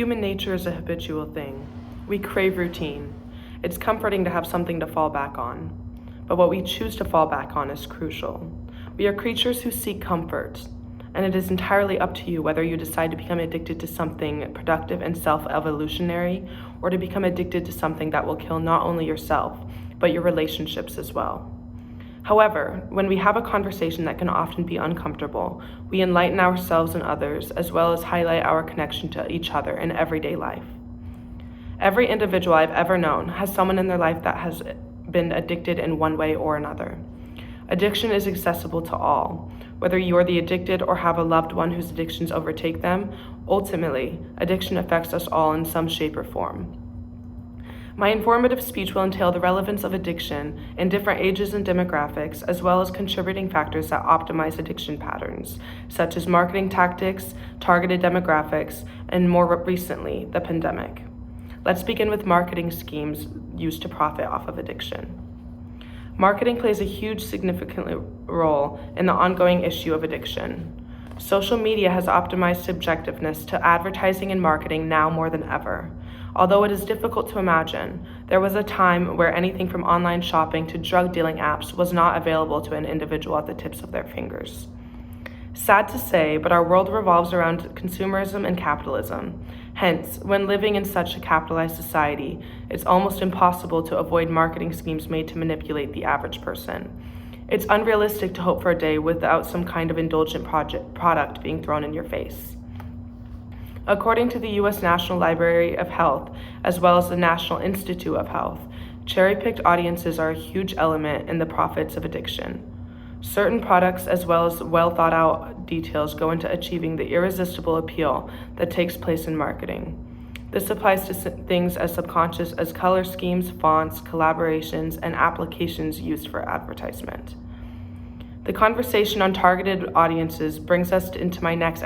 Human nature is a habitual thing. We crave routine. It's comforting to have something to fall back on. But what we choose to fall back on is crucial. We are creatures who seek comfort, and it is entirely up to you whether you decide to become addicted to something productive and self-evolutionary, or to become addicted to something that will kill not only yourself, but your relationships as well. However, when we have a conversation that can often be uncomfortable, we enlighten ourselves and others, as well as highlight our connection to each other in everyday life. Every individual I've ever known has someone in their life that has been addicted in one way or another. Addiction is accessible to all. Whether you are the addicted or have a loved one whose addictions overtake them, ultimately, addiction affects us all in some shape or form. My informative speech will entail the relevance of addiction in different ages and demographics, as well as contributing factors that optimize addiction patterns, such as marketing tactics, targeted demographics, and more recently, the pandemic. Let's begin with marketing schemes used to profit off of addiction. Marketing plays a huge, significant role in the ongoing issue of addiction. Social media has optimized subjectiveness to advertising and marketing now more than ever. Although it is difficult to imagine, there was a time where anything from online shopping to drug dealing apps was not available to an individual at the tips of their fingers. Sad to say, but our world revolves around consumerism and capitalism. Hence, when living in such a capitalized society, it's almost impossible to avoid marketing schemes made to manipulate the average person. It's unrealistic to hope for a day without some kind of indulgent product being thrown in your face. According to the U.S. National Library of Health, as well as the National Institute of Health, cherry-picked audiences are a huge element in the profits of addiction. Certain products, as well as well-thought-out details, go into achieving the irresistible appeal that takes place in marketing. This applies to things as subconscious as color schemes, fonts, collaborations, and applications used for advertisement. The conversation on targeted audiences brings us into my next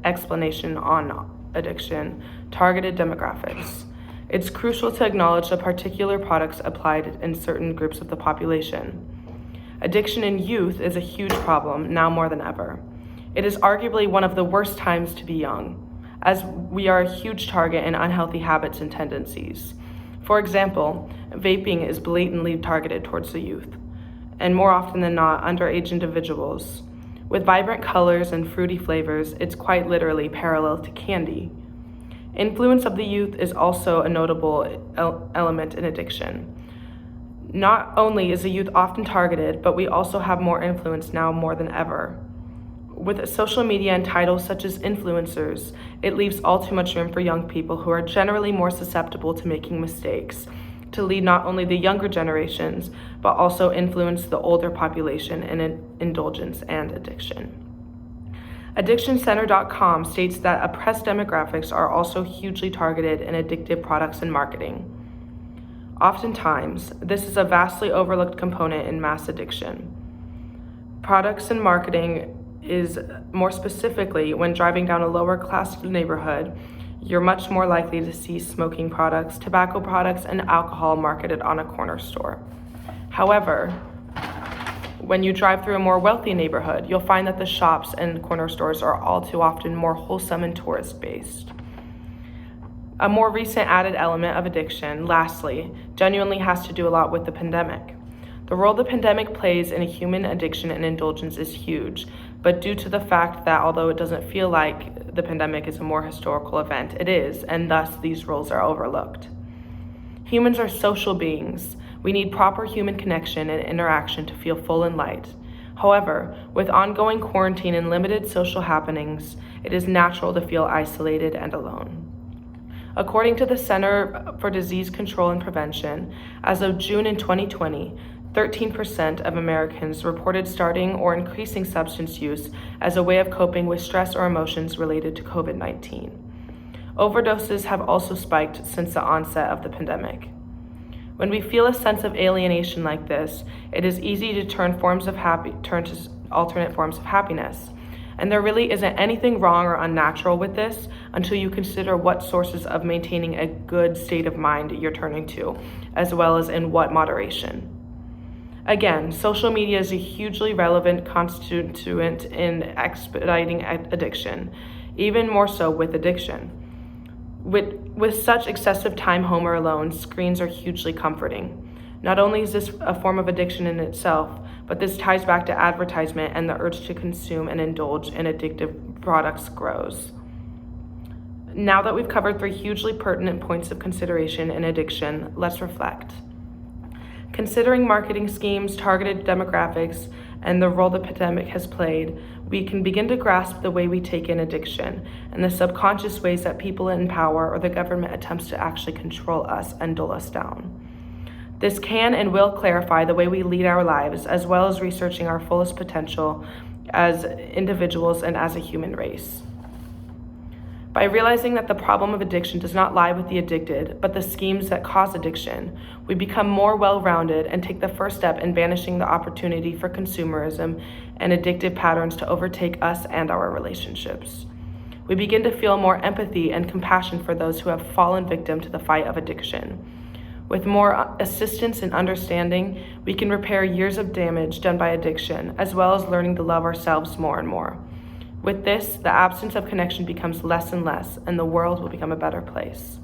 explanation on addiction, targeted demographics. It's crucial to acknowledge the particular products applied in certain groups of the population. Addiction in youth is a huge problem now more than ever. It is arguably one of the worst times to be young, as we are a huge target in unhealthy habits and tendencies. For example, vaping is blatantly targeted towards the youth, and more often than not, underage individuals. With vibrant colors and fruity flavors, it's quite literally parallel to candy. Influence of the youth is also a notable element in addiction. Not only is the youth often targeted, but we also have more influence now more than ever. With social media and titles such as influencers, it leaves all too much room for young people who are generally more susceptible to making mistakes, to lead not only the younger generations, but also influence the older population in indulgence and addiction. AddictionCenter.com states that oppressed demographics are also hugely targeted in addictive products and marketing. Oftentimes, this is a vastly overlooked component in mass addiction. Products and marketing is more specifically when driving down a lower class neighborhood, you're much more likely to see smoking products, tobacco products, and alcohol marketed on a corner store. However, when you drive through a more wealthy neighborhood, you'll find that the shops and corner stores are all too often more wholesome and tourist-based. A more recent added element of addiction, lastly, genuinely has to do a lot with the pandemic. The role the pandemic plays in a human addiction and indulgence is huge, but due to the fact that although it doesn't feel like the pandemic is a more historical event, it is, and thus these roles are overlooked. Humans are social beings. We need proper human connection and interaction to feel full and light. However, with ongoing quarantine and limited social happenings, it is natural to feel isolated and alone. According to the Center for Disease Control and Prevention, as of June in 2020, 13% of Americans reported starting or increasing substance use as a way of coping with stress or emotions related to COVID-19. Overdoses have also spiked since the onset of the pandemic. When we feel a sense of alienation like this, it is easy to turn to alternate forms of happiness. And there really isn't anything wrong or unnatural with this until you consider what sources of maintaining a good state of mind you're turning to, as well as in what moderation. Again, social media is a hugely relevant constituent in expediting addiction, even more so with addiction. With such excessive time home or alone, screens are hugely comforting. Not only is this a form of addiction in itself, but this ties back to advertisement, and the urge to consume and indulge in addictive products grows. Now that we've covered 3 hugely pertinent points of consideration in addiction, let's reflect. Considering marketing schemes, targeted demographics, and the role the pandemic has played, we can begin to grasp the way we take in addiction and the subconscious ways that people in power or the government attempts to actually control us and dull us down. This can and will clarify the way we lead our lives, as well as researching our fullest potential as individuals and as a human race. By realizing that the problem of addiction does not lie with the addicted, but the schemes that cause addiction, we become more well-rounded and take the first step in banishing the opportunity for consumerism and addictive patterns to overtake us and our relationships. We begin to feel more empathy and compassion for those who have fallen victim to the fight of addiction. With more assistance and understanding, we can repair years of damage done by addiction, as well as learning to love ourselves more and more. With this, the absence of connection becomes less and less, and the world will become a better place.